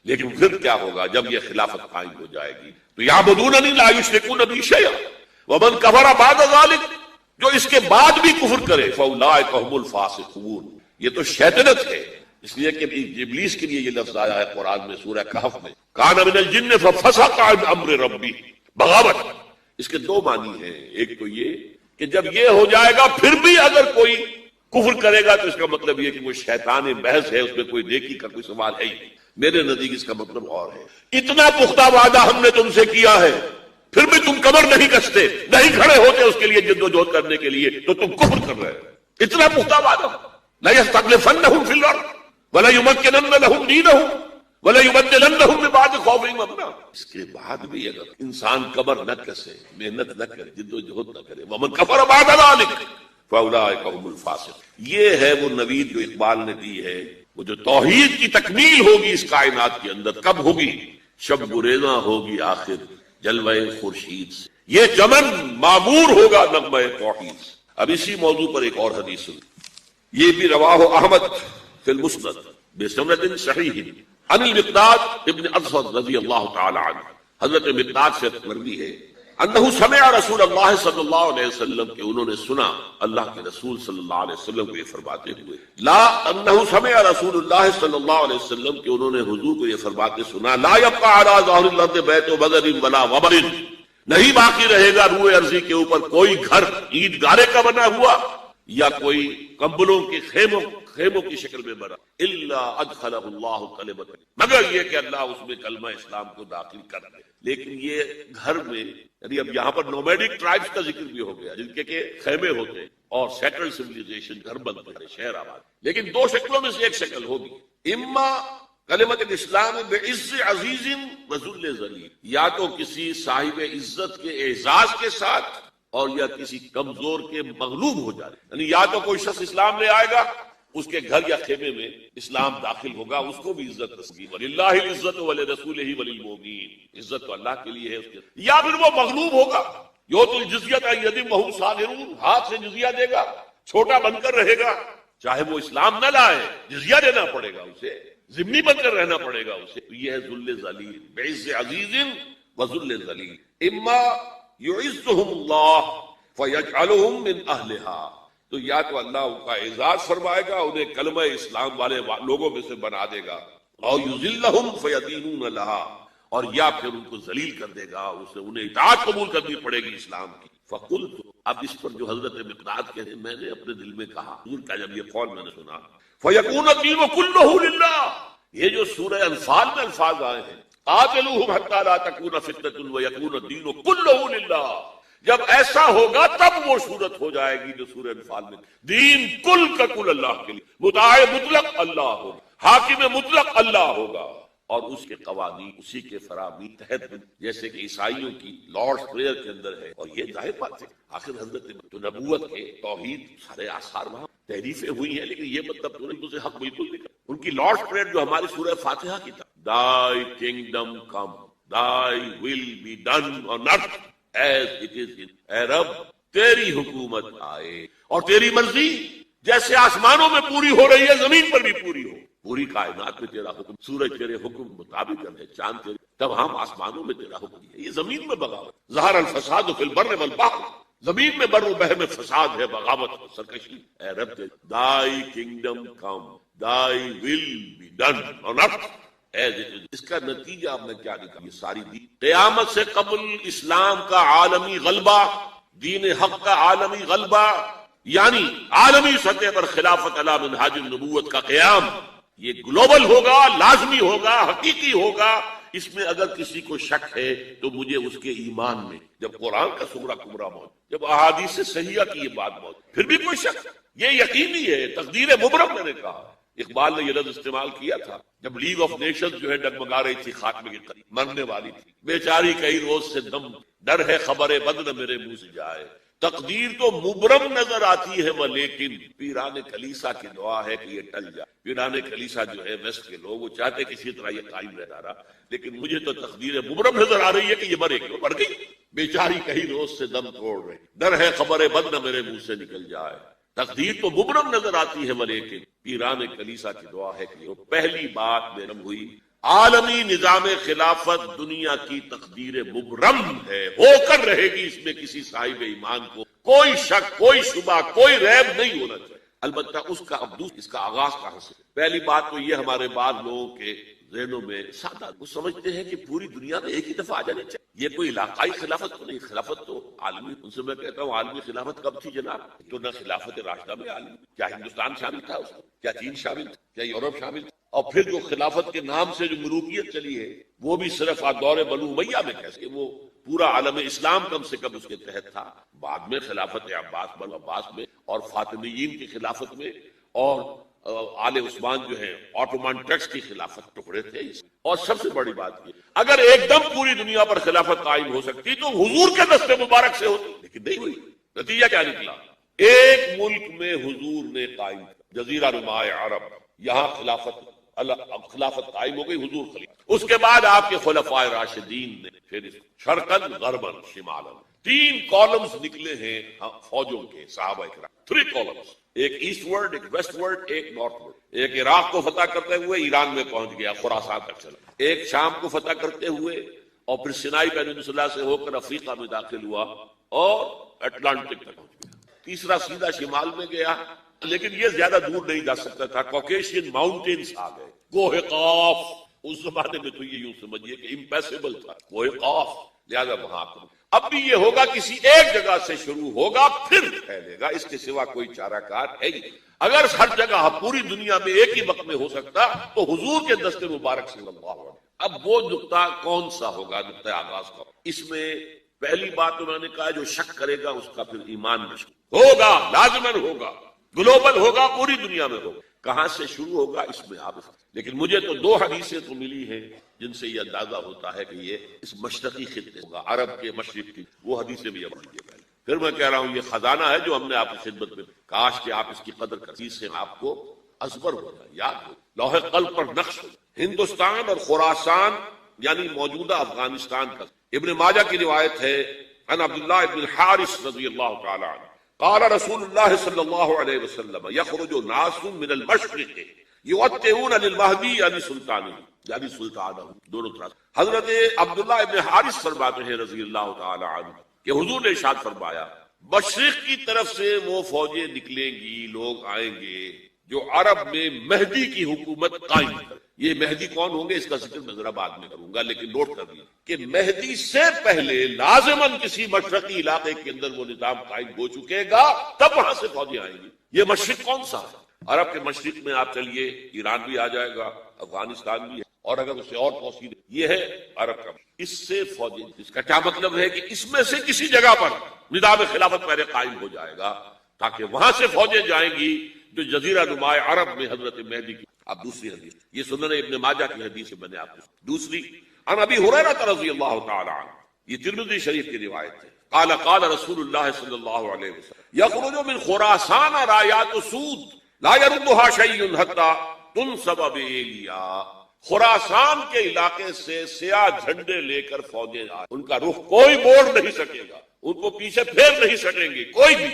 لیکن پھر کیا ہوگا جب یہ خلافت قائم ہو جائے گی؟ تو یعبدوننی لا یشرکون بی شیئا ومن کفر بعد ذلک، جو اس کے بعد بھی کفر کرے فاولئک هم الفاسقون، یہ تو شیطنت ہے. اس لیے کہ ابلیس کے لیے یہ لفظ آیا ہے قرآن میں سورہ کہف میں، کان من الجن ففسق عن امر ربی، بغاوت. اس کے دو معنی ہیں، ایک تو یہ کہ جب یہ ہو جائے گا پھر بھی اگر کوئی کفر کرے گا تو اس کا مطلب یہ کہ وہ شیطان محض ہے، اس میں کوئی نیکی کا کوئی سوال ہے ہی نہیں. میرے نزدیک اس کا مطلب اور ہے، اتنا پختہ وعدہ ہم نے تم سے کیا ہے پھر بھی تم کمر نہیں کستے، نہیں کھڑے ہوتے اس کے لیے جد و جہد کرنے کے لیے، تو تم کفر کر رہے ہو. اتنا پختہ وعدہ، لا یستخلفنہم فی الارض ولا یمکنن لہم دینہم ولا یبدلنہم من بعد خوفہم امنا. اس کے بعد بھی اگر انسان کمر نہ کسے، محنت نہ کرے، جد و جہد نہ کرے، ومن کفر بعد ذلک فاولئک هم الفاسقون. یہ ہے وہ نوید جو اقبال نے دی ہے، وہ جو توحید کی تکمیل ہوگی اس کائنات کے اندر. کب ہوگی؟ شب گریزاں ہوگی آخر جلوہ خورشید سے، یہ چمن معمور ہوگا نغمہ توحید سے. اب اسی موضوع پر ایک اور حدیث سن، یہ بھی رواہ احمد فی المسند بسند صحیح عن المقداد ابن اسود رضی اللہ تعالی عنہ. حضرت مقداد سے مروی ہے انہ سمع رسول اللہ صلی اللہ علیہ وسلم، کہ انہوں نے سنا اللہ کے رسول صلی اللہ علیہ وسلم کو یہ فرماتے ہوئے، لا انہ سمع رسول اللہ صلی اللہ علیہ وسلم، کہ انہوں نے حضور کو یہ فرماتے سنا، لا یبقى علی ظہر الارض بیت بدر ولا وبر، نہیں باقی رہے گا روئے ارضی کے اوپر کوئی گھر عید گارے کا بنا ہوا یا کوئی کمبلوں کے خیموں کی شکل میں بنا، الا ادخلہ اللہ کلمۃ، مگر یہ کہ اللہ اس میں کلمہ اسلام کو داخل کر دے. لیکن یہ گھر میں، یعنی اب یہاں پر نومیڈک ٹرائبس کا ذکر بھی ہو گیا جن کے کہ خیمے ہوتے اور سیٹل سیویلائزیشن، گھر بنتے ہیں، شہر آباد. لیکن دو شکلوں میں سے ایک شکل ہوگی، اما کلمت الاسلام بعز عزیز وذل ذلیل، یا تو کسی صاحب عزت کے اعزاز کے ساتھ اور یا کسی کمزور کے مغلوب ہو جائے. یعنی یا تو کوئی شخص اسلام لے آئے گا، اس کے گھر یا خیمے میں اسلام داخل ہوگا، اس کو بھی عزت رسیگی، وَلِلَّهِ الْعِزَّةُ وَلِرَسُولِهِ وَلِلْمُؤْمِنِينَ، عزت تو اللہ کے لیے ہے اس کے، یا پھر وہ مغلوب ہوگا، یؤتُوا الْجِزْيَةَ عَنْ يَدٍ وَهُمْ صَاغِرُونَ، ہاتھ سے جزیہ دے گا، چھوٹا بن کر رہے گا، چاہے وہ اسلام نہ لائے، جزیہ دینا پڑے گا اسے، ذمہ بن کر رہنا پڑے گا اسے. یہ ہے ذل ذلیل، بعز عزیز وذل ذلیل. اما یعزهم اللہ فیجعلهم من اہلها، تو یا تو اللہ ان کا اعزاز فرمائے گا، انہیں کلمہ اسلام والے لوگوں میں سے بنا دے گا، اور یذلہم فیدینون لها، اور یا پھر ان کو ذلیل کر دے گا، اسے انہیں اطاعت قبول کرنی پڑے گی اسلام کی. فقلت، اب اس پر جو حضرت مقداد کہتے ہیں، میں نے اپنے دل میں کہا، حضور کا جب یہ قول میں نے سنا، فیکون الدین کلہ للہ، یہ جو سورہ انفال میں الفاظ آئے ہیں، قاتلوہم حتی لا تکون فتنۃ ویکون الدین کلہ للہ، جب ایسا ہوگا تب وہ صورت ہو جائے گی جو سورہ انفال میں، دین کل کا کل اللہ کے لیے، مطاع مطلق اللہ ہوگا، حاکم مطلق اللہ ہوگا، اور اس کے قوانین اسی کے فراہمی تحت، جیسے کہ عیسائیوں کی لارڈس پریئر کے اندر ہے. اور یہ ظاہر بات ہے، آخر حضرت تو نبوت کے توحید سارے آثار وہاں تحریفیں ہوئی ہیں، لیکن یہ مطلب تو نہیں اسے حق بالکل نہیں. ان کی لارڈس پریئر جو ہماری سورہ فاتحہ کی تھا، Thy kingdom come, Thy will be done on earth as it is in. اے رب تیری حکومت آئے اور تیری مرضی جیسے آسمانوں میں پوری ہو رہی ہے زمین پر بھی پوری ہو. پوری کائنات میں تیرا حکم، سورج تیرے حکم مطابق ہے، چاند تیرے، تب ہم آسمانوں میں تیرا حکم ہے. یہ زمین میں بغاوت، ظہر الفساد فی البر والبحر، زمین میں بر و بحر میں فساد ہے، بغاوت اور سرکشی. اے رب Thy kingdom come, Thy will be done on earth as it is. اس کا نتیجہ اب میں کیا نکلا، یہ ساری دین قیامت سے قبل اسلام کا عالمی غلبہ، دین حق کا عالمی غلبہ، یعنی عالمی سطح پر خلافت علی منہاج النبوت کا قیام، یہ گلوبل ہوگا، لازمی ہوگا، حقیقی ہوگا. اس میں اگر کسی کو شک ہے تو مجھے اس کے ایمان میں، جب قرآن کا سغرا کبرا موجود، جب احادیث صحیحہ کی یہ بات موجود، پھر بھی کوئی شک، یہ یقینی ہے، تقدیر مبرم. میں نے کہا اقبال نے یہ لفظ استعمال کیا تھا جب لیگ آف نیشنز جو ہے ڈگمگا رہی تھی، خاتمے کے قریب مرنے والی تھی، بیچاری کئی روز سے دم، ڈر ہے خبر بد نہ میرے منہ سے جائے. تقدیر تو مبرم نظر آتی ہے وہ، لیکن پیران کلیسا کی دعا ہے کہ یہ ٹل جائے. پیران کلیسا جو ہے ویسٹ کے لوگ، وہ چاہتے کسی طرح یہ قائم رہا، لیکن مجھے تو تقدیر مبرم نظر آ رہی ہے کہ یہ مرے گی. مر گئی بیچاری کئی روز سے دم توڑ رہی، ڈر ہے خبر بد نہ میرے منہ سے نکل جائے. تقدیر تو مبرم نظر آتی ہے وہ، لیکن پیران کلیسا کی دعا ہے کہ وہ پہلی بات میں ہوئی عالمی نظام خلافت دنیا کی تقدیر مبرم ہے، ہو کر رہے گی، اس میں کسی صاحب ایمان کو کوئی شک، کوئی شبہ، کوئی ریب نہیں ہونا چاہیے۔ البتہ اس کا اب اس کا آغاز کہاں سے؟ پہلی بات تو یہ ہمارے بعض لوگوں کے ذہنوں میں سادہ وہ سمجھتے ہیں کہ پوری دنیا میں ایک ہی دفعہ آ جانے چاہیے، یہ کوئی علاقائی خلافت تو نہیں، خلافت تو عالمی۔ ان سے میں کہتا ہوں عالمی خلافت کب تھی جناب؟ تو نہ خلافت راشدہ میں عالمی، کیا ہندوستان شامل تھا اس میں؟ کیا چین شامل تھا؟ کیا یورپ شامل تھا؟ اور پھر جو خلافت کے نام سے جو ملوکیت چلی ہے وہ بھی صرف دور بنو امیہ میں، کیسے وہ پورا عالم اسلام کم سے کم اس کے تحت تھا، بعد میں خلافت عباس بنو عباس میں اور فاطمیین کی خلافت میں اور آل عثمان جو ہے آٹومان ٹرکس کی خلافت ٹکڑے تھے۔ اور سب سے بڑی بات یہ اگر ایک دم پوری دنیا پر خلافت قائم ہو سکتی تو حضور کے دست مبارک سے ہوتی، لیکن نہیں ہوئی۔ نتیجہ کیا نکلا؟ ایک ملک میں حضور نے قائم کیا، جزیرہ نما عرب، یہاں خلافت قائم ہو گئی، حضور خلیفہ۔ اس کے بعد آپ کے خلفائے راشدین نے پھر شرقاً غرباً شمالاً 3 کالمز نکلے ہیں فوجوں کے، صحابہ کرام 3 کالمز، ایک ایسٹ ورڈ، ایک ویسٹ ورڈ، ایک نارتھ ورڈ۔ ایک عراق کو فتح کرتے ہوئے ایران میں پہنچ گیا، خراسان تک چلا، ایک شام کو فتح کرتے ہوئے اور پھر سینائی پیننسولا سے ہو کر افریقہ میں داخل ہوا اور اٹلانٹک تک پہنچ گیا، تیسرا سیدھا شمال میں گیا، لیکن یہ زیادہ دور نہیں جا سکتا تھا، کوکیشین ماؤنٹینز آ گئے، کوہ قاف، اس زمانے میں تو یہ یوں سمجھیے کہ امپیسیبل تھا کوہ قاف، لہذا وہاں اب بھی یہ ہوگا کسی ایک جگہ سے شروع ہوگا پھر پھیلے گا، اس کے سوا کوئی چارہ کار ہے ہی۔ اگر ہر جگہ پوری دنیا میں ایک ہی وقت میں ہو سکتا تو حضور کے دست مبارک صلی اللہ علیہ وسلم۔ اب وہ نقطہ کون سا ہوگا، نقطہ آغاز کا؟ اس میں پہلی بات تو میں نے کہا جو شک کرے گا اس کا پھر ایمان نشک ہوگا، لازماً ہوگا، گلوبل ہوگا، پوری دنیا میں ہوگا۔ کہاں سے شروع ہوگا اس میں آپ، لیکن مجھے تو 2 حدیثیں تو ملی ہیں جن سے یہ اندازہ ہوتا ہے کہ یہ اس مشرقی خطے ہوگا، عرب کے مشرق کی، وہ حدیثیں بھی اب لیجیے پہلے۔ پھر میں کہہ رہا ہوں یہ خزانہ ہے جو ہم نے آپ کی خدمت میں، کاش کہ آپ اس کی قدر کریں، سے آپ کو ازبر ہو جائے، یاد ہو، لوح قلب پر نقش ہو۔ ہندوستان اور خراسان یعنی موجودہ افغانستان کا، ابن ماجہ کی روایت ہے عن عبداللہ ابن الحارث رضی اللہ تعالی عنہ قال رسول اللہ صلی اللہ علیہ وسلم یخرج ناس من المشرق یوطئون للمہدی یعنی سلطانہ، یعنی سلطانہ، دونوں طرح۔ حضرت عبداللہ ابن حارث فرماتے ہیں رضی اللہ تعالی عنہ کہ حضور نے ارشاد فرمایا مشرق کی طرف سے وہ فوجیں نکلیں گی، لوگ آئیں گے جو عرب میں مہدی کی حکومت قائم کریں۔ یہ مہدی کون ہوں گے اس کا ذکر میں ذرا بعد میں کروں گا، لیکن نوٹ کر لیں کہ مہدی سے پہلے لازماً کسی مشرقی علاقے کے اندر وہ نظام قائم ہو چکے گا، تب وہاں سے فوجیں آئیں گی۔ یہ مشرق کون سا ہے؟ عرب کے مشرق میں آپ چلیے، ایران بھی آ جائے گا، افغانستان بھی ہے، اور اگر اسے اور توسیع یہ ہے عرب کا، اس سے فوجیں، اس کا کیا مطلب ہے کہ اس میں سے کسی جگہ پر نظام خلافت پہلے قائم ہو جائے گا تاکہ وہاں سے فوجیں جائیں گی جو جزیرہ نما عرب میں حضرت مہدی کی۔ اب دوسری حدیث، یہ سنن ابن ماجہ کی حدیث میں نے آپ کو دوسری، عن ابی ہریرہ رضی اللہ تعالی عنہ، یہ ترمذی شریف کی روایت ہے، قال قال رسول اللہ صلی اللہ علیہ وسلم یخرج من خراسان رایات سود لا يردها شیء حتی تنصب بایلیا۔ خراسان کے علاقے سے سیاہ جھنڈے لے کر فوجیں آئیں، ان کا رخ کوئی موڑ نہیں سکے گا، ان کو پیچھے پھیر نہیں سکیں گے کوئی بھی،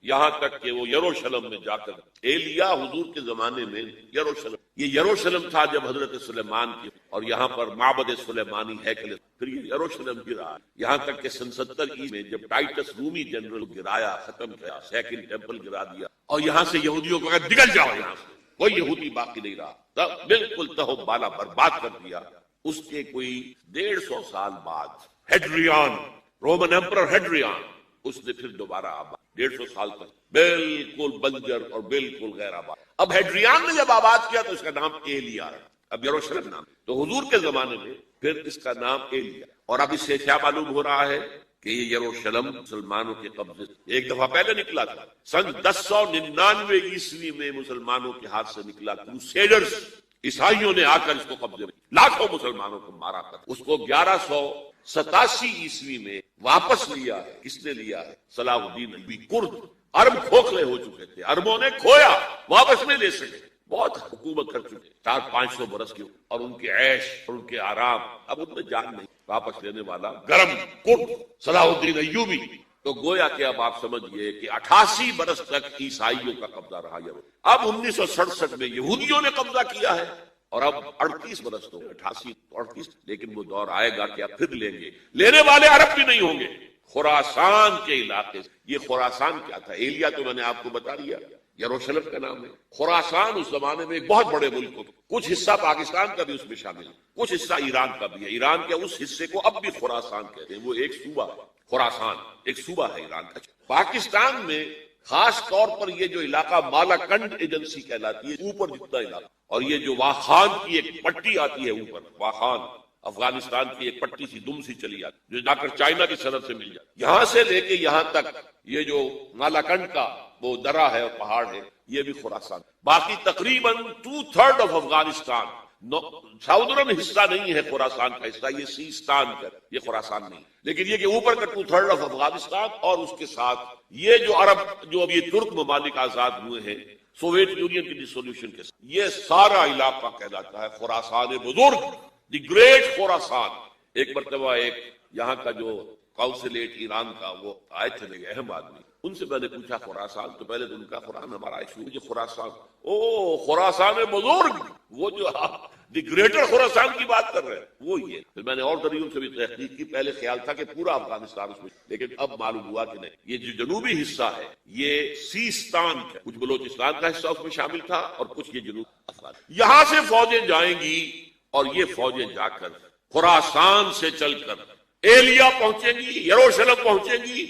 یہاں تک کہ وہ یروشلم میں جا کر، ایلیا حضور کے زمانے میں یروشلم، یہ یروشلم تھا جب حضرت سلیمان کی، اور یہاں پر معبد سلیمانی ہیکل، پھر یہ یروشلم گرا، یہاں تک کہ سن 70 میں جب ٹائٹس رومی جنرل گرایا، ختم کیا، سیکنڈ ٹیمپل گرا دیا، اور یہاں سے یہودیوں کو کہا نکل جاؤ یہاں سے، کوئی یہودی باقی نہیں رہا، تب بالکل تہو بالا برباد کر دیا۔ اس کے کوئی 150 سال بعد ہیڈریان، رومن ایمپرر ہیڈریان، اس نے پھر دوبارہ آباد 150 سال تک بالکل بنجر اور بالکل غیر آباد۔ اب ہیڈریان نے جب آباد کیا تو اس کا نام ایلیا ہے، اب یروشلم نام، تو حضور کے زمانے میں پھر اس کا نام ایلیا، اور اب اس سے کیا معلوم ہو رہا ہے کہ یہ یروشلم مسلمانوں کے قبضے ایک دفعہ پہلے نکلا تھا، سن 1099 عیسوی میں مسلمانوں کے ہاتھ سے نکلا، کروسیڈرز، عیسائیوں نے آ کر اس کو قبضے میں لاکھوں مسلمانوں کو مارا تھا، اس کو 1187 عیسوی میں واپس لیا ہے۔ کس نے لیا ہے؟ صلاح الدین ایوبی کرد، عرب کھوکھلے ہو چکے تھے، عربوں نے کھویا، واپس نہیں لے سکے، بہت حکومت کر چکے 400-500 برس کی، اور ان کے عیش اور ان کے آرام، اب ان میں جان نہیں، واپس لینے والا گرم کرد صلاح الدین ایوبی۔ تو گویا کہ اب آپ سمجھئے کہ 88 برس تک عیسائیوں کا قبضہ رہا۔ اب 1967 میں یہودیوں نے قبضہ کیا ہے، اور اب 38 برس تو 88 38، لیکن وہ دور آئے گا کہ اب پھر لیں گے، لینے والے عرب بھی نہیں ہوں گے، خراسان کے علاقے سے۔ یہ خراسان کیا تھا؟ ایلیا تو میں نے آپ کو بتا دیا، یروشلم کا نام ہے۔ خراسان اس زمانے میں ایک بہت بڑے ملک کو، کچھ حصہ پاکستان کا بھی اس میں شامل ہے، کچھ حصہ ایران کا بھی ہے۔ ایران کے اس حصے کو اب بھی خراسان کہتے ہیں، وہ ایک صوبہ ہے۔ خراسان ایک صوبہ ہے ایران کا۔ پاکستان میں خاص طور پر یہ جو علاقہ مالاکنڈ ایجنسی کہلاتی ہے، اوپر جتنا علاقہ، اور یہ جو واخان کی ایک پٹی آتی ہے اوپر، واخان افغانستان کی ایک پٹی سی دم سی چلی آتی جو جا کر چائنا کی سرحد سے مل جاتی، یہاں سے لے کے یہاں تک یہ جو مالاکنڈ کا وہ درہ ہے اور پہاڑ ہے، یہ بھی خراسان۔ باقی تقریباً 2/3 آف افغانستان، ساؤدرن حصہ نہیں ہے خراسان کا حصہ، یہ سیستان کا، یہ خراسان نہیں، لیکن یہ کہ اوپر کا 2/3 آف افغانستان، اور اس کے ساتھ یہ جو عرب، جو اب یہ ترک ممالک آزاد ہوئے ہیں سوویت یونین کی ڈسولوشن کے ساتھ، یہ سارا علاقہ کہلاتا ہے خراسان بزرگ، دی گریٹ خراسان۔ ایک مرتبہ ایک یہاں کا جو کاؤنسلیٹ ایران کا وہ آئے تھے ایک اہم آدمی، ان سے میں نے پوچھا خراسان، تو پہلے تو ان کا قرآن ہمارا یہ خراسان، او خراسان بزرگ، وہ جو دی گریٹر خراسان کی بات کر رہے ہیں وہ یہ۔ پھر میں نے اور ذریعوں سے بھی تحقیق کی، پہلے خیال تھا کہ پورا افغانستان اس میں، لیکن اب معلوم ہوا کہ نہیں، یہ جو جنوبی حصہ ہے یہ سیستان کا، کچھ بلوچستان کا حصہ اس میں شامل تھا اور کچھ یہ جنوب افغانستان۔ یہاں سے فوجیں جائیں گی اور یہ فوجیں جا کر خراسان سے چل کر ایلیا پہنچیں گی، یروشلم پہنچیں گی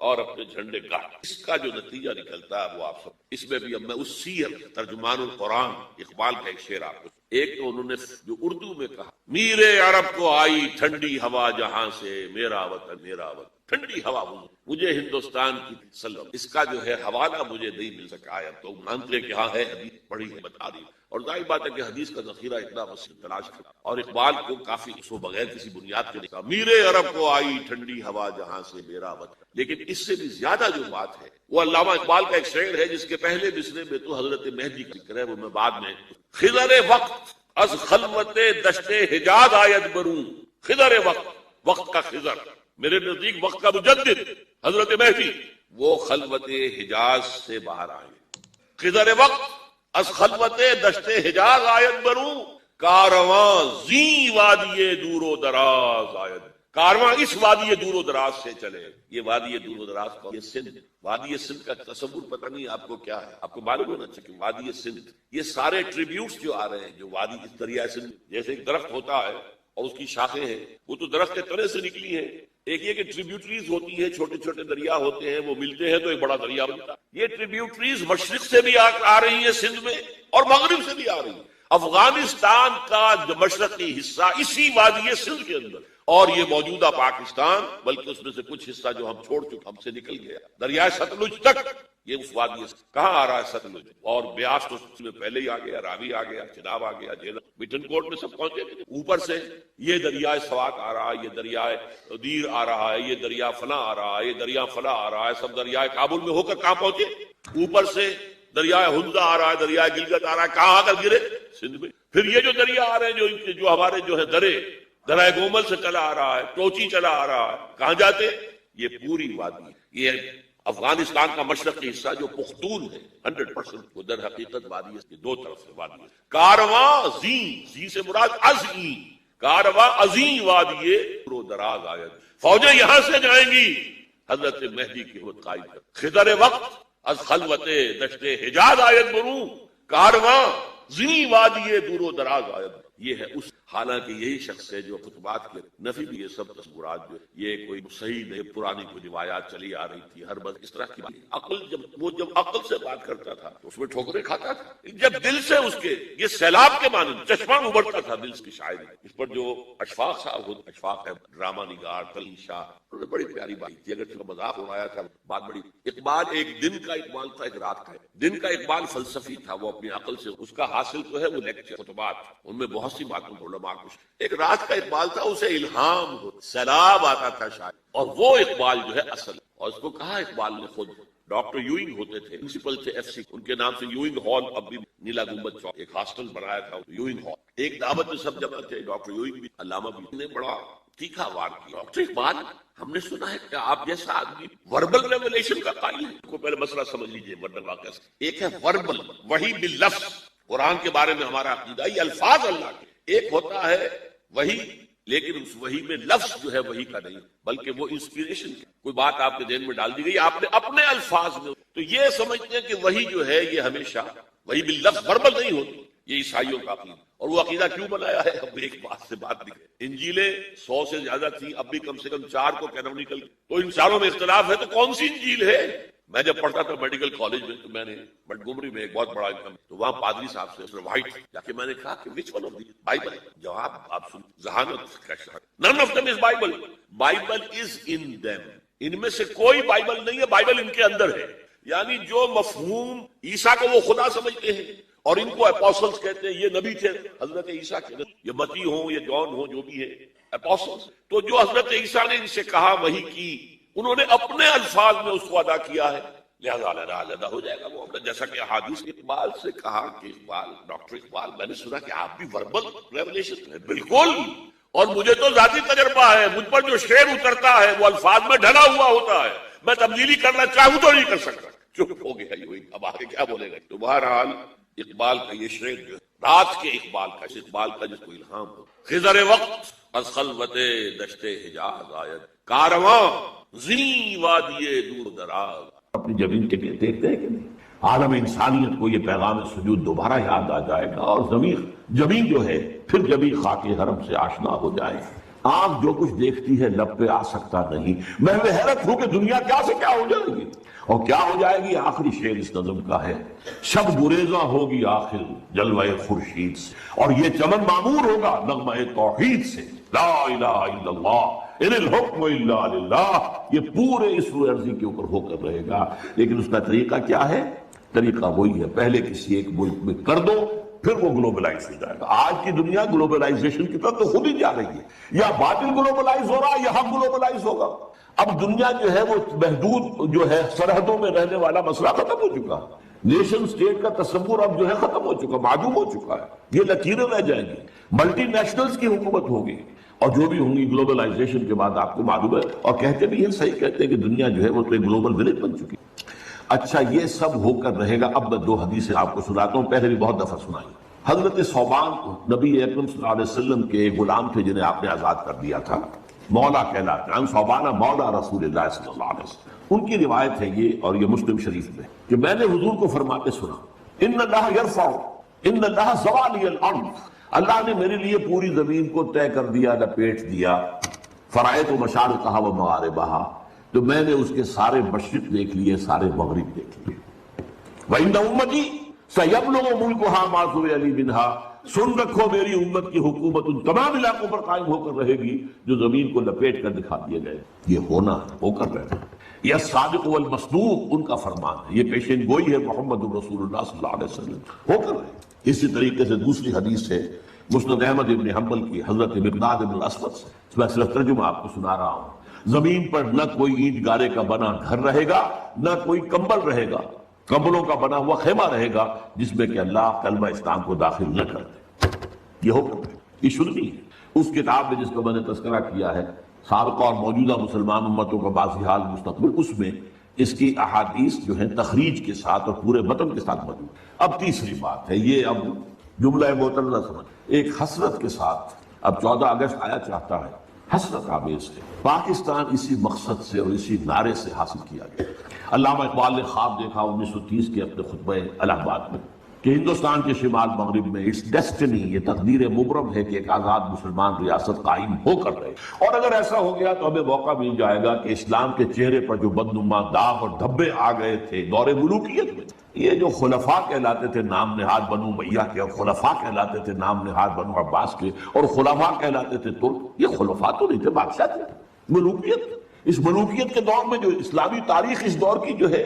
اور اپنے جھنڈے گاڑ۔ اس کا جو نتیجہ نکلتا ہے وہ آپ سب، اس میں بھی اب میں اس سیر ترجمان القرآن اقبال کا ایک شعر آپ کو، ایک تو انہوں نے جو اردو میں کہا، میرے عرب کو آئی ٹھنڈی ہوا جہاں سے، میرا وطن میرا وطن، ٹھنڈی ہوا مجھے ہندوستان کی سلم، اس کا جو ہے حوالہ مجھے نہیں مل سکا ہے، تو مانتے کہ ہاں ہے، حدیث پڑھی ہے، بتا دی، اور ظاہر بات ہے کہ حدیث کا ذخیرہ اتنا وسیع تلاش کرا، اور اقبال کو کافی اس کو بغیر کسی بنیاد کے لکھا، میرے عرب کو آئی ٹھنڈی ہوا جہاں سے، میرا وطن۔ لیکن اس سے بھی زیادہ جو بات ہے وہ علامہ اقبال کا ایک شعر ہے جس کے پہلے مصرعے میں تو حضرت مہدی کا ذکر ہے، وہ میں بعد میں، خضر وقت از خلوت دشت حجاز آید بروں، خضر وقت، وقت کا خضر، میرے نزدیک وقت کا مجدد حضرت مہدی، وہ خلوت حجاز سے باہر آئے، خضر وقت از خلوت دشت حجاز آید بروں، کارواں زی وادی دور و دراز آید، کارواں اس وادی دور و دراز سے چلے۔ یہ وادی دور و دراز کو، یہ سندھ، وادی سندھ کا تصور پتہ نہیں آپ کو کیا ہے، آپ کو معلوم ہونا چاہیے وادی سندھ، یہ سارے ٹریبیوٹس جو آ رہے ہیں، جو وادی اس دریا سندھ، جیسے ایک درخت ہوتا ہے اور اس کی شاخیں ہیں، وہ تو درخت کے تنے سے نکلی ہیں، ایک یہ کہ ٹریبیوٹریز ہوتی ہیں، چھوٹے چھوٹے دریا ہوتے ہیں، وہ ملتے ہیں تو ایک بڑا دریا بنتا ہے۔ یہ ٹریبیوٹریز مشرق سے بھی آ رہی ہیں سندھ میں اور مغرب سے بھی آ رہی ہیں۔ افغانستان کا جو مشرقی حصہ اسی وادی سندھ کے اندر، اور یہ موجودہ پاکستان، بلکہ اس میں سے کچھ حصہ جو ہم چھوڑ چکے، ہم سے نکل گیا دریائے ستلج تک، یہ اس وادی سے کہاں آ رہا ہے ستلج، اور بیاس تو اس میں پہلے ہی آ گیا، راوی آ گیا، چناب آ گیا، جیلم، مٹن کوٹ میں سب پہنچے گئے۔ اوپر سے یہ دریائے سوات آ رہا ہے، یہ دریائے دیر آ رہا ہے، یہ دریا فلاں آ رہا ہے، یہ دریا فلاں آ رہا ہے، سب دریائے کابل میں ہو کر کہاں پہنچے؟ اوپر سے دریائے ہندا آ رہا ہے، دریائے گلگت آ رہا ہے، کہاں آ کر گرے؟ سندھ میں۔ پھر یہ جو دریا آ رہے ہیں جو ہمارے جو ہے درائے گومل سے چلا آ رہا ہے، ٹوچی چلا آ رہا ہے، کہاں جاتے؟ یہ پوری وادی، یہ افغانستان کا مشرقی حصہ جو پختون ہے 100%، وہ در حقیقت وادی اس کی دو طرف سے وادی ہے۔ کارواں زی سے مراد ازیں، کارواں ازیں وادی رو دراز آیت، فوجیں یہاں سے جائیں گی حضرت مہدی کی خود قائد کر، خضر وقت از خلوت دشت حجاز آیت بروں، کارواں زی وادی دور و دراز آیت۔ یہ ہے اس، حالانکہ یہی شخص ہے جو خطبات کے نفی بھی یہ سب تصورات جو یہ کوئی صحیح نہیں، پرانی کوئی روایات چلی آ رہی تھی، ہر بس اس طرح کی بات۔ عقل جب عقل سے بات کرتا تھا اس میں ٹھوکریں کھاتا تھا، جب دل سے اس کے یہ سیلاب کے مانند چشمہ ابھرتا تھا دل کی شاعری۔ اس پر جو اشفاق صاحب، اشفاق ہے ڈرامہ نگار کلیم شاہ، انہوں نے بڑی پیاری بات تھی، اگر مذاق اڑایا تھا، بات بڑی۔ اقبال ایک دن کا اقبال تھا، ایک رات کا۔ دن کا اقبال فلسفی تھا، وہ اپنی عقل سے اس کا حاصل تو ہے وہ لیکچر خطبات، ان میں بہت سی باتوں کو علماء کو۔ ایک رات کا اقبال تھا، اسے الہام ہو، سیلاب آتا تھا شاید، اور وہ اقبال جو ہے اصل، اور اس کو کہا اقبال نے خود، ڈاکٹر یوئنگ ہوتے تھے، پرنسپل تھے ایف سی، ان کے نام سے یوئنگ ہال اب بھی نیلا گنبد چوک ایک ہاسٹل بنایا تھا یوئنگ ہال۔ ایک دعوت میں سب جمع تھے، ڈاکٹر یوئنگ بھی، علامہ بھی، نے بڑا تیکھا وار کیا۔ ڈاکٹر اقبال، ہم نے سنا ہے کہ آپ جیسا آدمی وربل ریولیشن کا قائل ہے۔ کو پہلے مسئلہ سمجھ لیجئے وربل واقعہ، ایک ہے وربل، وہی باللفظ، قرآن کے بارے میں ہمارا عقیدہ یہ الفاظ اللہ کے، ایک ہوتا ہے وہی، لیکن اس وحی میں لفظ جو ہے وہی کا نہیں، بلکہ وہ انسپیریشن کی کوئی بات آپ کے ذہن میں ڈال دی گئی آپ نے اپنے الفاظ میں، تو یہ سمجھتے ہیں کہ وہی جو ہے یہ ہمیشہ وہی باللفظ وربل نہیں ہوتی، یہ عیسائیوں کا عقیدہ۔ اور وہ عقیدہ کیوں بنایا ہے؟ اب ایک بات سے بات نکلے، انجیلیں 100 سے زیادہ تھی، اب بھی کم سے کم 4 کو کینونیکل، تو ان چاروں میں اختلاف ہے، تو کون سی انجیل ہے؟ میں جب پڑھتا تھا میڈیکل کالج میں تو میں نے مٹگومری میں ایک بہت بڑا انکم، تو وہاں پادری صاحب سے وائٹ جا کے میں نے کہا کہ which one of the Bible? جواب آپ سن، ذہانت کا شہر، none of them is Bible, Bible is in them, ان میں سے کوئی بائبل نہیں ہے، بائبل ان کے اندر ہے۔ یعنی جو مفہوم عیسیٰ کو وہ خدا سمجھتے ہیں اور ان کو اپوسلز کہتے ہیں، یہ نبی تھے حضرت عیسیٰ کے، یہ متی ہوں یا جان ہوں جو بھی ہے اپوسلز، تو جو حضرت عیسیٰ نے ان سے کہا وہی کی، انہوں نے اپنے الفاظ میں اس کو ادا کیا ہے، لہذا علیحدہ ہو جائے گا وہ، جیسا کہ احادیث اقبال سے کہا کہ اقبال، ڈاکٹر اقبال، میں نے سنا کہ آپ بھی وربل ریولیشن ہے۔ بالکل، اور مجھے تو ذاتی تجربہ ہے، مجھ پر جو شعر اترتا ہے وہ الفاظ میں ڈھلا ہوا ہوتا ہے، میں تبدیلی کرنا چاہوں تو نہیں کر سکتا۔ چپ ہو گیا یہ، اب آگے کیا بولے گا؟ تو بہرحال اقبال کا یہ شعر جو ہے رات کے اقبال کا جس کو الہام ہو، خضر وقت از خلوت دشت حجاز آید، کارواں زی وادی دور دراز۔ اپنی زمین کے لیے دیکھتے ہیں کہ نہیں، عالم انسانیت کو یہ پیغام سجود دوبارہ یاد آ جائے گا، اور زمین جو ہے پھر جبھی خاک حرم سے آشنا ہو جائے گی۔ آنکھ جو کچھ دیکھتی ہے لب پہ آ سکتا نہیں، میں حیرت ہوں کہ دنیا کیا سے کیا ہو جائے گی، اور کیا ہو جائے گی۔ آخری شعر اس نظم کا ہے، شب گریزاں ہوگی آخر جلوہ خورشید سے، اور یہ چمن معمور ہوگا نغمہ توحید سے، لا الہ الا اللہ ان الحکم الا للہ، یہ پورے اس روئے عرضی کے اوپر ہو کر رہے گا۔ لیکن اس کا طریقہ کیا ہے؟ طریقہ وہی ہے، پہلے کسی ایک ملک میں کر دو، پھر وہ گلوبلائز ہو جائے گا۔ آج کی دنیا گلوبلائزیشن کی طرف تو خود ہی جا رہی ہے، یا باطل گلوبلائز ہو رہا ہے یا حق گلوبلائز ہوگا۔ اب دنیا جو ہے وہ محدود جو ہے سرحدوں میں رہنے والا مسئلہ ختم ہو چکا ہے، نیشن سٹیٹ کا تصور اب جو ہے ختم ہو چکا، معدوم ہو چکا ہے، یہ لکیریں رہ جائیں گی، ملٹی نیشنلز کی حکومت ہوگی، اور جو بھی ہوں گی گلوبلائزیشن کے بعد آپ کو معلوم ہے، اور کہتے بھی ہیں، صحیح کہتے ہیں کہ دنیا جو ہے وہ تو ایک گلوبل ولیج بن چکی۔ اچھا، یہ سب ہو کر رہے گا۔ اب میں 2 حدیثیں آپ کو سناتا ہوں، پہلے بھی بہت دفعہ سنائی۔ حضرت ثوبان نبی اکرم صلی اللہ علیہ وسلم کے غلام تھے جنہیں آپ نے آزاد کر دیا تھا، مولا کہلاتے ہیں، ثوبان مولا رسول اللہ صلی اللہ علیہ وسلم۔ ان کی روایت ہے یہ، اور یہ مسلم شریف میں، کہ میں نے حضور کو فرماتے سنا، ان اللہ یرفع، ان اللہ زوالی الارض، اللہ نے میرے لیے پوری زمین کو طے کر دیا، لپیٹ دیا، فرائض و مشارقہ و مغاربہ، تو میں نے اس کے سارے مشرق دیکھ لیے، سارے مغرب دیکھ لیے۔ وَإِنَّ أُمَّتِي سَيَبْلُغُ مُلْكُهَا مَا سُرِيَ لِي مِنْهَا، سن رکھو میری امت کی حکومت ان تمام علاقوں پر قائم ہو کر رہے گی جو زمین کو لپیٹ کر دکھا دیے گئے۔ یہ ہونا ہو کر رہے ہیں، یہ صادق والمصدوق ان کا فرمان ہے، یہ پیشین گوئی ہے محمد رسول اللہ صلی اللہ علیہ وسلم، ہو کر رہے۔ اسی طریقے سے دوسری حدیث ہے مسند احمد ابن حنبل کی، حضرت مقداد ابن الاسود سے، میں صرف ترجمہ آپ کو سنا رہا ہوں۔ زمین پر نہ کوئی اینٹ گارے کا بنا گھر رہے گا، نہ کوئی کمبل رہے گا، کمبلوں کا بنا ہوا خیمہ رہے گا جس میں کہ اللہ کلمہ اسلام کو داخل نہ کر دے۔ یہ حکم ہے، یہ شرعی ہے۔ اس کتاب میں جس کا میں نے تذکرہ کیا ہے، سابقہ اور موجودہ مسلمان امتوں کا باسی حال مستقبل، اس میں اس کی احادیث جو ہیں تخریج کے ساتھ اور پورے متن کے ساتھ موجود۔ اب تیسری بات ہے، یہ اب جملہ معترضہ سمجھ، ایک حسرت کے ساتھ اب 14 اگست آیا چاہتا ہے، حسرت آمیز ہے، پاکستان اسی مقصد سے اور اسی نعرے سے حاصل کیا گیا۔ علامہ اقبال نے خواب دیکھا 1930 کے اپنے خطبہ الہ آباد میں کہ ہندوستان کے شمال مغرب میں اٹس ڈیسٹنی، یہ تقدیر مبرم ہے کہ ایک آزاد مسلمان ریاست قائم ہو کر رہے، اور اگر ایسا ہو گیا تو ہمیں موقع مل جائے گا کہ اسلام کے چہرے پر جو بدنما داغ اور دھبے آ گئے تھے دور ملوکیت میں، یہ جو خلفاء کہلاتے تھے نام نہاد بنو امیہ کے، اور خلفاء کہلاتے تھے نام نہاد بنو عباس کے، اور خلفاء کہلاتے تھے ترک، یہ خلفاء تو نہیں تھے، بادشاہ تھے۔ ملوکیت، اس ملوکیت کے دور میں جو اسلامی تاریخ اس دور کی جو ہے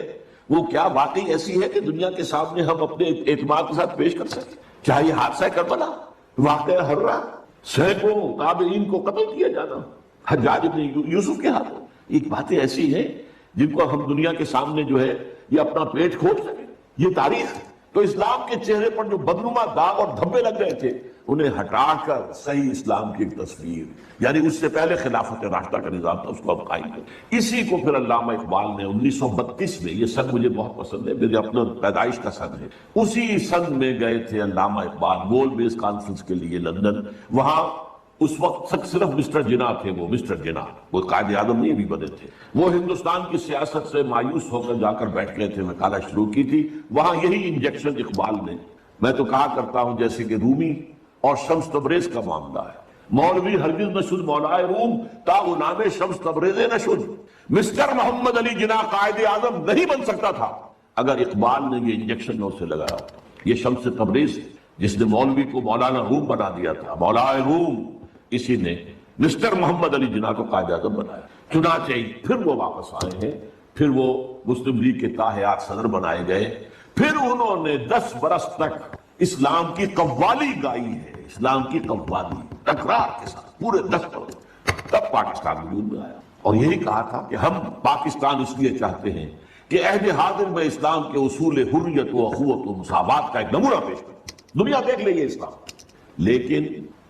وہ کیا واقعی ایسی ہے کہ دنیا کے سامنے ہم اپنے اعتماد کے ساتھ پیش کر سکیں؟ چاہے یہ حادثہ کربلا، واقعہ ہررا، سینکڑوں تابعین کو قتل کیا جانا حجاج بن یوسف کے ہاتھوں، یہ باتیں ایسی ہیں جن کو ہم دنیا کے سامنے جو ہے یہ اپنا پیٹ کھول سکیں، یہ تاریخ ہے۔ تو اسلام کے چہرے پر جو بدنما داغ اور دھبے لگ گئے تھے انہیں ہٹا کر صحیح اسلام کی ایک تصویر، یعنی اس سے پہلے خلافت راشدہ کا نظام تھا، اس کو اب قائم کر۔ اسی کو پھر علامہ اقبال نے 1932 میں، یہ سن مجھے بہت پسند ہے، میرے اپنا پیدائش کا سن ہے، اسی سن میں گئے تھے علامہ اقبال گول بیس کانفرنس کے لیے لندن۔ وہاں اس وقت تک صرف مسٹر جناح تھے، وہ مسٹر جناح، وہ قائد اعظم نہیں بھی بنے تھے، وہ ہندوستان کی سیاست سے مایوس ہو کر جا کر بیٹھ گئے تھے، مکالہ شروع کی تھی، وہاں یہی انجیکشن اقبال نے، میں تو کہا کرتا ہوں جیسے کہ رومی اور شمس تبریز کا معاملہ ہے، مولوی ہرگز نہ شد مولائے روم تا غلام شمس تبریز نہ شد۔ مسٹر محمد علی جناح قائد اعظم نہیں بن سکتا تھا اگر اقبال نے یہ انجیکشن نہ اسے لگایا ہوتا۔ یہ شمس تبریز جس نے مولوی کو مولانا روم بنا دیا تھا، مولائے روم، اسی نے مسٹر محمد علی جناح کو قائد اعظم بنایا۔ چنانچہ پھر وہ واپس آئے ہیں، پھر وہ مسلم لیگ کے تاحیات صدر بنائے گئے، پھر انہوں نے 10 برس تک اسلام کی قوالی گائی ہے، اسلام کی قوالی تکرار کے ساتھ پورے 10 برس، تب پاکستان وجود میں آیا۔ اور یہی کہا تھا کہ ہم پاکستان اس لیے چاہتے ہیں کہ عہد حاضر میں اسلام کے اصول حریت و اخوت و مساوات کا ایک نمونہ پیش کریں، دنیا دیکھ لے یہ اسلام۔ لیکن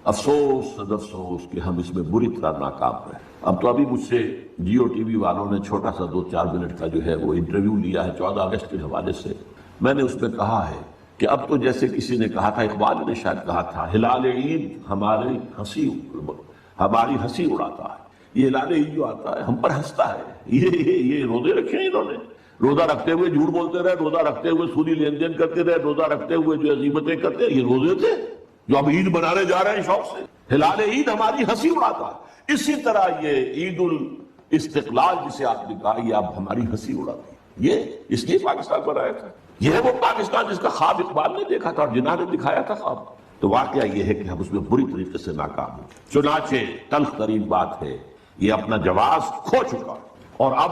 افسوس صد افسوس کہ ہم اس میں بری طرح ناکام رہے۔ اب تو ابھی مجھ سے جیو ٹی وی والوں نے چھوٹا سا 2-4 منٹ کا جو ہے وہ انٹرویو لیا ہے 14 اگست کے حوالے سے، میں نے اس پہ کہا ہے کہ اب تو جیسے کسی نے کہا تھا، اقبال نے شاید کہا تھا، ہلال عید ہماری ہنسی اڑاتا ہے، یہ ہلال عید جو آتا ہے ہم پر ہنستا ہے، یہ روزے رکھے ہیں انہوں نے، روزہ رکھتے ہوئے جھوٹ بولتے رہے، روزہ رکھتے ہوئے سودی لین دین کرتے رہے، روزہ رکھتے ہوئے جو عزیمتیں کرتے ہیں، یہ روزے تھے جو اب عید منانے جا رہے ہیں شوق سے۔ ہلال عید ہماری ہنسی اڑاتا ہے، اسی طرح یہ عید الاستقلال جسے آپ نے کہا، یہ اب ہماری ہنسی اڑاتی ہے۔ یہ اس لیے پاکستان پر آیا تھا، یہ ہے وہ پاکستان جس کا خواب اقبال نے دیکھا تھا اور جناح نے دکھایا تھا خواب۔ تو واقعہ یہ ہے کہ ہم اس میں بری طریقے سے ناکام ہیں۔ چنانچہ تلخ ترین بات ہے، یہ اپنا جواز کھو چکا اور اب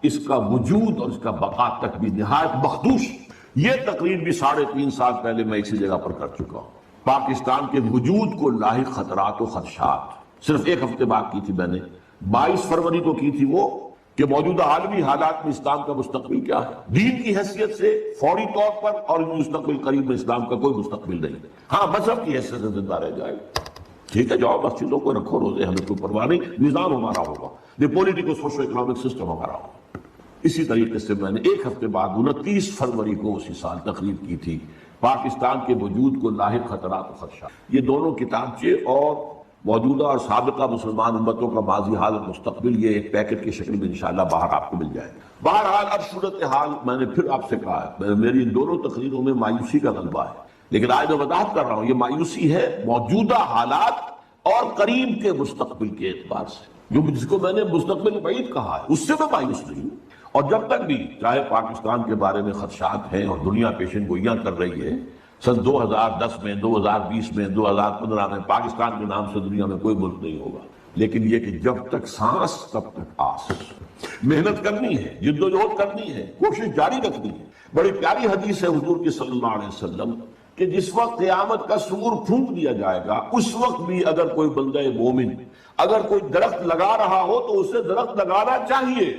اس کا وجود اور اس کا بقا تک بھی نہایت مخدوش۔ یہ تقریر بھی 3.5 سال پہلے میں اسی جگہ پر کر چکا ہوں۔ پاکستان کے وجود کو لاحق خطرات و خدشات، صرف ایک ہفتے بعد کی تھی میں نے، 22 فروری کو کی تھی وہ، کہ موجودہ عالمی حالات میں اسلام کا مستقبل کیا ہے۔ دین کی حیثیت سے فوری طور پر اور مستقبل قریب میں اسلام کا کوئی مستقبل نہیں ہے، ہاں مذہب کی حیثیت سے زندہ رہ جائے گا، ٹھیک ہے، جاؤ مسجدوں کو رکھو روزے، ہمیں کوئی پرواہ نہیں، نظام ہمارا ہوگا، یہ پولیٹیکل سوشو اکنامک سسٹم ہمارا ہوگا۔ اسی طریقے سے میں نے ایک ہفتے بعد 29 فروری کو اسی سال تقریر کی تھی، پاکستان کے وجود کو لاحق خطرات و خدشات۔ یہ دونوں کتابچے اور موجودہ اور سابقہ مسلمان امتوں کا ماضی حال اور مستقبل، یہ ایک پیکٹ کی شکل میں انشاءاللہ باہر آپ کو مل جائے گا۔ بہرحال اب صورتحال میں نے پھر آپ سے کہا ہے، میری ان دونوں تقریروں میں مایوسی کا غلبہ ہے، لیکن آج میں وضاحت کر رہا ہوں، یہ مایوسی ہے موجودہ حالات اور قریب کے مستقبل کے اعتبار سے، جس کو میں نے مستقبل بعید کہا ہے، اس سے میں مایوس نہیں ہوں۔ اور جب تک بھی چاہے پاکستان کے بارے میں خدشات ہیں اور دنیا پیشن گوئیاں کر رہی ہے، سن 2010 میں، 2020 میں، 2015 میں پاکستان کے نام سے دنیا میں کوئی ملک نہیں ہوگا، لیکن یہ کہ جب تک سانس تب تک آس، محنت کرنی ہے، جد و جہد کرنی ہے، کوشش جاری رکھنی ہے۔ بڑی پیاری حدیث ہے حضور کی صلی اللہ علیہ وسلم کہ جس وقت قیامت کا سور پھونک دیا جائے گا، اس وقت بھی اگر کوئی بندہ مومن اگر کوئی درخت لگا رہا ہو تو اسے درخت لگانا چاہیے۔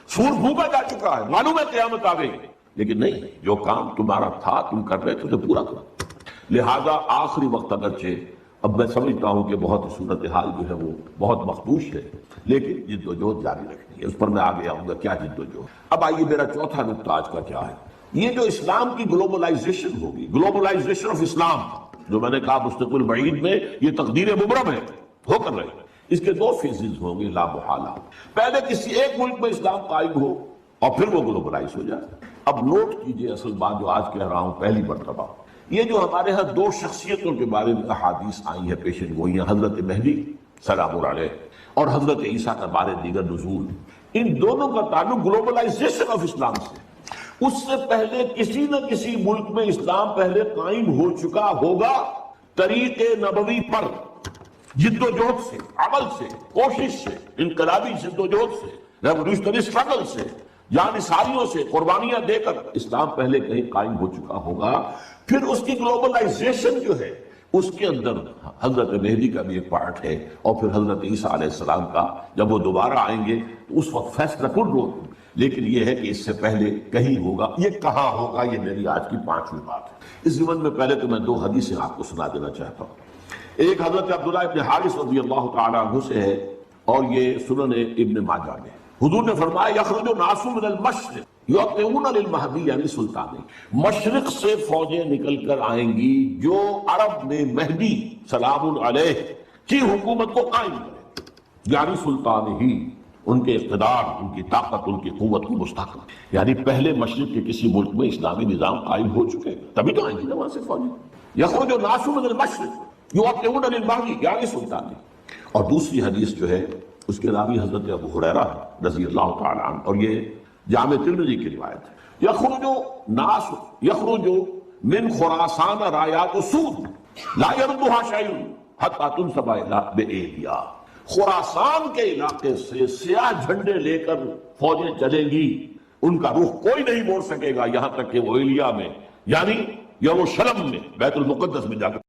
سور پھونکا جا چکا ہے، معلوم ہے قیامت آ گئی، لیکن نہیں، جو کام تمہارا تھا تم کر رہے تھے تو پورا کرو۔ لہذا آخری وقت اگرچہ اب میں سمجھتا ہوں کہ بہت صورتحال جو ہے وہ بہت مخدوش ہے، لیکن جد و جہد جاری رکھنی ہے، اس پر میں آگے آؤں گا کیا جد و جہد۔ اب آئیے میرا چوتھا نقطہ آج کا کیا ہے، یہ جو اسلام کی گلوبلائزیشن ہوگی، گلوبلائزیشن آف اسلام، جو میں نے کہا مستقبل بعید میں یہ تقدیر مبرم ہے، ہو کر رہے ہیں، اس کے 2 فیزز ہوں گے لا محالہ۔ پہلے کسی ایک ملک میں اسلام قائم ہو اور پھر وہ گلوبلائز ہو جائے۔ اب نوٹ کیجئے اصل بات جو آج کہہ رہا ہوں پہلی مرتبہ، یہ جو ہمارے ہاں 2 شخصیتوں کے بارے میں احادیث آئی ہیں پیشن گوئیاں، حضرت مہدی سلام اللہ علیہ اور حضرت عیسیٰ کا بارے دیگر نزول، ان دونوں کا تعلق گلوبلائزیشن آف اسلام سے۔ اس سے پہلے کسی نہ کسی ملک میں اسلام پہلے قائم ہو چکا ہوگا، طریق نبوی پر، جد و جہد سے، عمل سے، کوشش سے، انقلابی جد و جہد سے، ریولوشنری اسٹرگل سے، جان نثاریوں سے، قربانیاں دے کر اسلام پہلے کہیں قائم ہو چکا ہوگا۔ پھر اس کی گلوبلائزیشن جو ہے اس کے اندر حضرت مہدی کا بھی ایک پارٹ ہے، اور پھر حضرت عیسیٰ علیہ السلام کا، جب وہ دوبارہ آئیں گے تو اس وقت فیصلہ کن روز لیکن یہ ہے کہ اس سے پہلے کہیں ہوگا، یہ کہاں ہوگا، یہ میری آج کی 5ویں بات ہے۔ اس ضمن میں پہلے تو میں 2 حدیثیں آپ کو سنا دینا چاہتا ہوں۔ ایک حضرت عبداللہ ابن حارث رضی اللہ تعالیٰ عنہ سے ہے اور یہ سنن ابن ماجہ میں۔ حضور نے فرمایا یخرج الناس من المشرق یعطون للمہدی یعنی سلطان، مشرق سے فوجیں نکل کر آئیں گی جو عرب میں مہدی سلام علیہ کی حکومت کو قائم کرے، یعنی سلطان ہی، ان کے اقتدار، ان کی طاقت، ان کی قوت کو مستحکم، یعنی پہلے مشرق کے کسی ملک میں اسلامی نظام قائم ہو چکے تبھی تو آئیں گے نا وہاں سے فوجیں۔ یخرج الناس من المشرق یعطون للمہدی یعنی سلطان۔ اور دوسری حدیث جو ہے اس کے راوی حضرت ابو ہریرہ رضی اللہ تعالیٰ عنہ، اور یہ جامع ترمذی کی روایت ہے۔ یخرج من خراسان رایات سود لا يردها شیء حتی تنصب بایلیا، خراسان کے علاقے سے سیاہ جھنڈے لے کر فوجیں چلیں گی، ان کا رخ کوئی نہیں موڑ سکے گا یہاں تک کہ وہ ایلیا میں یعنی یروشلم میں بیت المقدس میں جا کر